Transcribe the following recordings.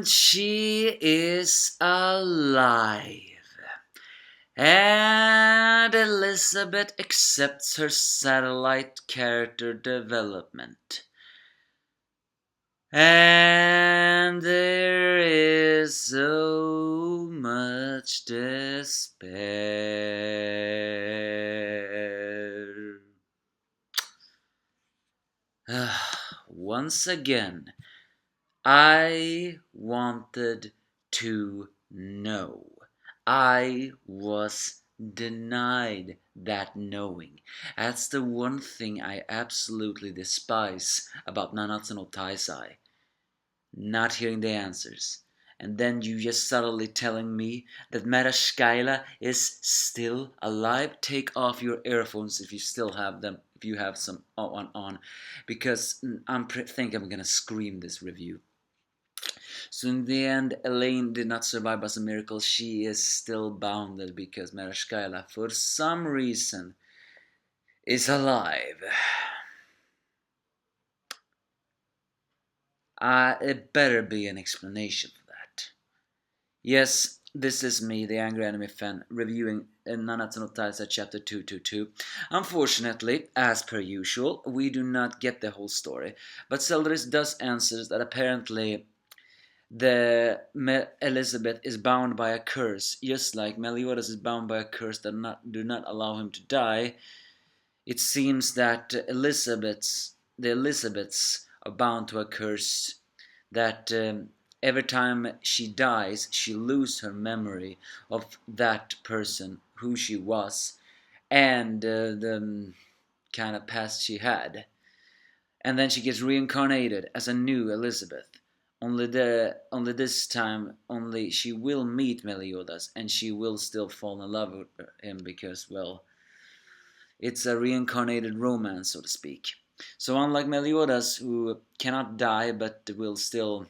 she is alive. And Elizabeth accepts her satellite character development. And there is so much despair. Once again, I wanted to know. I was denied that knowing. That's the one thing I absolutely despise about Nanatsu no Taizai. Not hearing the answers. And then you just subtly telling me that Sheila is still alive. Take off your earphones if you still have them, if you have some on, because I think I'm gonna scream this review. So in the end, Elaine did not survive as a miracle. She is still bounded because Sheila, for some reason, is alive. It better be an explanation for that. Yes, this is me, the angry anime fan, reviewing Nanatsu no Taizai chapter 222. Unfortunately, as per usual, we do not get the whole story, but Seldris does answer that apparently Elizabeth is bound by a curse, just like Meliodas is bound by a curse that do not allow him to die. It seems that the Elizabeths are bound to a curse that every time she dies, she loses her memory of that person, who she was, and the kind of past she had. And then she gets reincarnated as a new Elizabeth. Only this time, only she will meet Meliodas, and she will still fall in love with him because, well, it's a reincarnated romance, so to speak. So unlike Meliodas, who cannot die but will still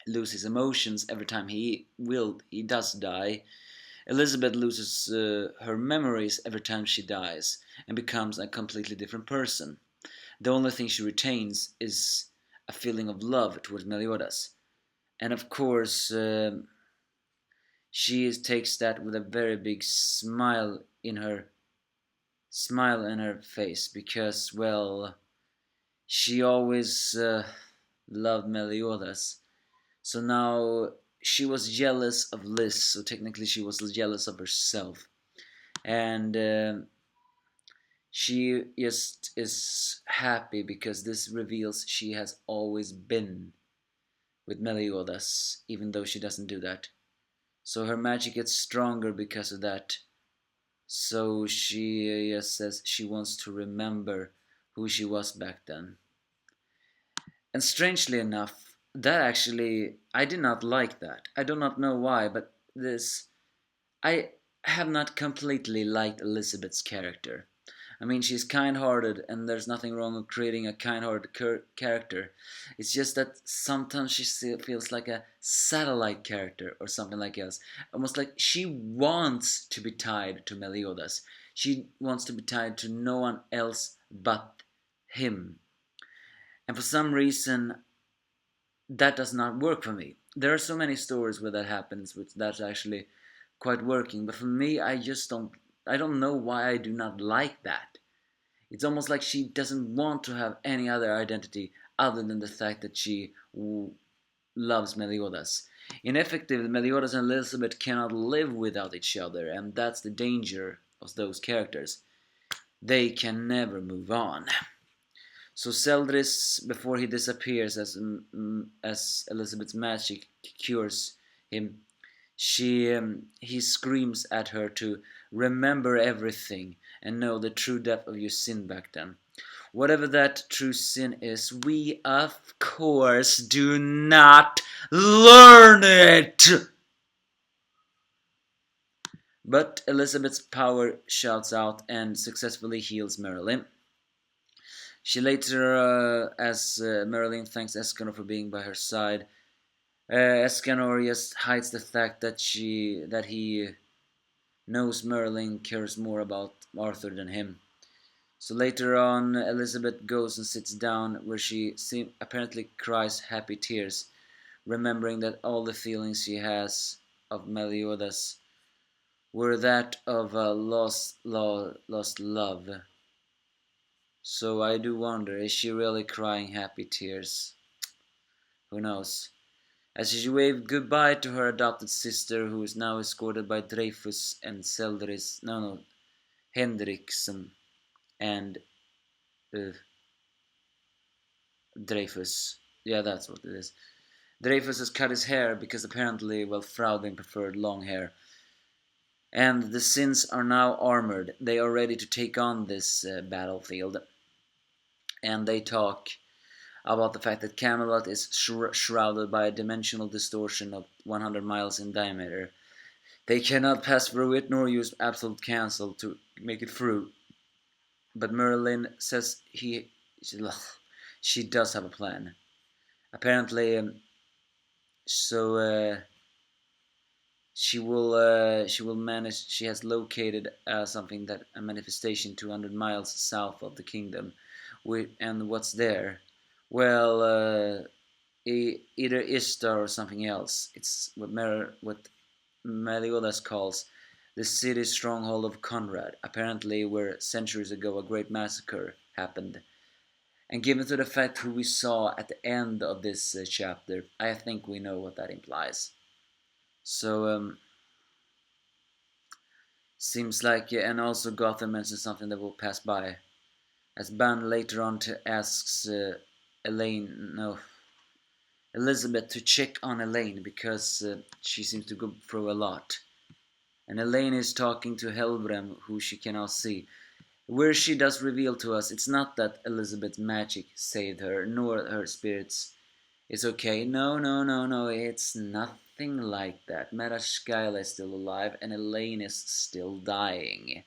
lose his emotions every time he does die, Elizabeth loses her memories every time she dies and becomes a completely different person. The only thing she retains is a feeling of love towards Meliodas. And of course, she takes that with a very big smile in her face because, well, she always loved Meliodas. So now she was jealous of Liz, so technically she was jealous of herself. And she just is happy because this reveals she has always been with Meliodas, even though she doesn't do that. So her magic gets stronger because of that. So she just says she wants to remember who she was back then. And strangely enough, that actually, I did not like that. I do not know why, but I have not completely liked Elizabeth's character. I mean, she's kind-hearted, and there's nothing wrong with creating a kind-hearted character. It's just that sometimes she feels like a satellite character or something like else. Almost like she wants to be tied to Meliodas. She wants to be tied to no one else but him. And for some reason, that does not work for me. There are so many stories where that happens, which that's actually quite working. But for me, I don't know why I do not like that. It's almost like she doesn't want to have any other identity other than the fact that she loves Meliodas. In effective, Meliodas and Elizabeth cannot live without each other, and that's the danger of those characters. They can never move on. So Seldris, before he disappears as Elizabeth's magic cures him, he screams at her to remember everything and know the true depth of your sin back then. Whatever that true sin is, we of course do not learn it. But Elizabeth's power shouts out and successfully heals Merlin. She later, as Merlin thanks Escanor for being by her side, Escanor just hides the fact that he knows Merlin cares more about Arthur than him. So later on, Elizabeth goes and sits down where she apparently cries happy tears, remembering that all the feelings she has of Meliodas were that of a lost love. So I do wonder, is she really crying happy tears? Who knows? As she waved goodbye to her adopted sister, who is now escorted by Dreyfus and Hendrickson and uh, Dreyfus. Yeah, that's what it is. Dreyfus has cut his hair because apparently, well, Fraulein preferred long hair. And the Sins are now armored. They are ready to take on this battlefield. And they talk about the fact that Camelot is shrouded by a dimensional distortion of 100 miles in diameter. They cannot pass through it nor use absolute cancel to make it through. But Merlin says she does have a plan. Apparently, she will manage. She has located something that a manifestation 200 miles south of the kingdom, and what's there? Well, either Istar or something else. It's what Meliodas calls the city stronghold of Conrad, apparently where centuries ago a great massacre happened. And given to the fact who we saw at the end of this chapter, I think we know what that implies. So, seems like, yeah, and also Gotham mentions something that will pass by. As Ban later on asks Elizabeth to check on Elaine because she seems to go through a lot. And Elaine is talking to Helbrem, who she cannot see. Where she does reveal to us, it's not that Elizabeth's magic saved her, nor her spirits. It's okay. No, it's nothing like that. Merashkaila is still alive, and Elaine is still dying.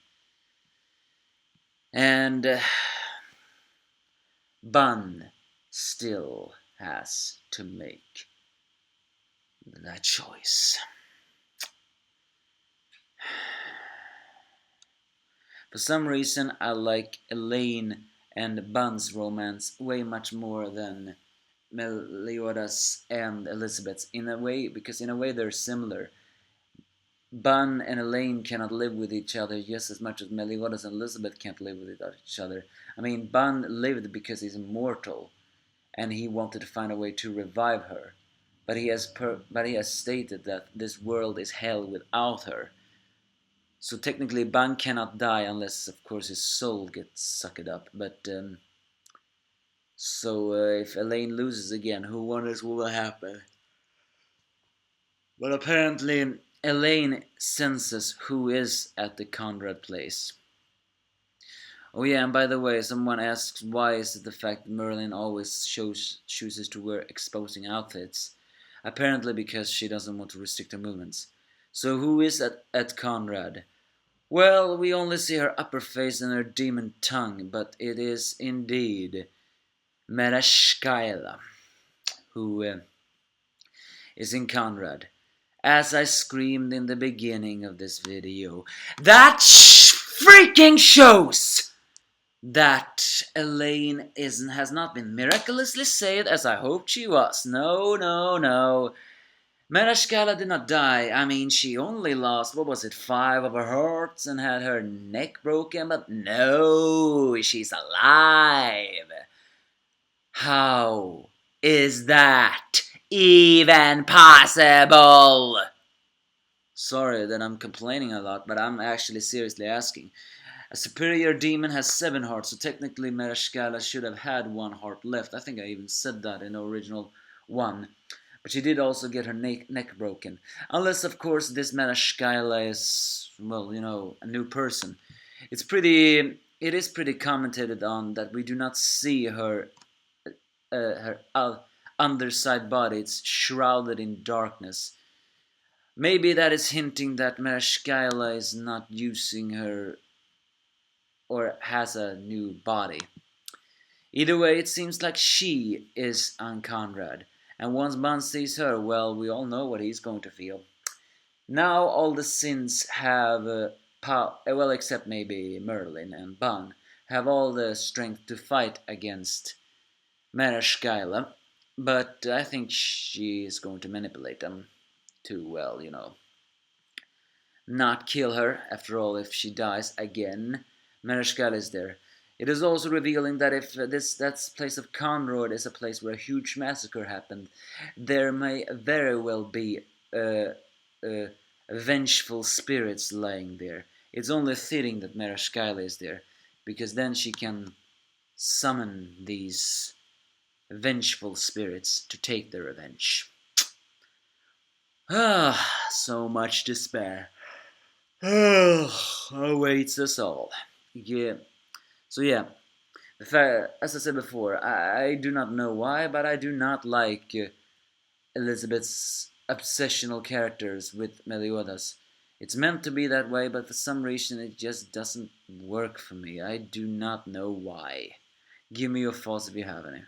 And Bun still has to make that choice. For some reason, I like Elaine and Bun's romance way much more than Meliodas and Elizabeth's, in a way, because in a way they're similar. Bun and Elaine cannot live with each other just as much as Meliodas and Elizabeth can't live with each other. I mean, Bun lived because he's immortal, and he wanted to find a way to revive her. But he has stated that this world is hell without her. So technically, Bun cannot die unless, of course, his soul gets sucked up. But if Elaine loses again, who wonders what will happen? But apparently, Elaine senses who is at the Conrad place. Oh yeah, and by the way, someone asks why is it the fact that Merlin always chooses to wear exposing outfits? Apparently because she doesn't want to restrict her movements. So who is at Conrad? Well, we only see her upper face and her demon tongue, but it is indeed Merashkaila who is in Conrad. As I screamed in the beginning of this video, that freaking shows that Elaine has not been miraculously saved as I hoped she was. No. Merashkala did not die. I mean, she only lost, 5 of her hearts and had her neck broken, but no, she's alive. How is that even possible? Sorry that I'm complaining a lot, but I'm actually seriously asking. A superior demon has 7 hearts, so technically Merashkala should have had 1 heart left. I think I even said that in the original one. But she did also get her neck broken. Unless, of course, this Merashkala is, a new person. It is pretty commented on that we do not see her underside body. It's shrouded in darkness. Maybe that is hinting that Merashkala is not using her or has a new body. Either way, it seems like she is on Conrad. And once Bun sees her, well, we all know what he's going to feel. Now all the Sins have except maybe Merlin and Bun, have all the strength to fight against Merashkaila. But I think she is going to manipulate them too well, not kill her. After all, if she dies again, Mareshkal is there. It is also revealing that if that place of Conrod is a place where a huge massacre happened, there may very well be uh, uh, vengeful spirits lying there. It's only fitting that Mareshkal is there, because then she can summon these vengeful spirits to take their revenge. Ah, so much despair awaits us all. Yeah. So yeah, as I said before, I do not know why, but I do not like Elizabeth's obsessional characters with Meliodas. It's meant to be that way, but for some reason it just doesn't work for me. I do not know why. Give me your thoughts if you have any.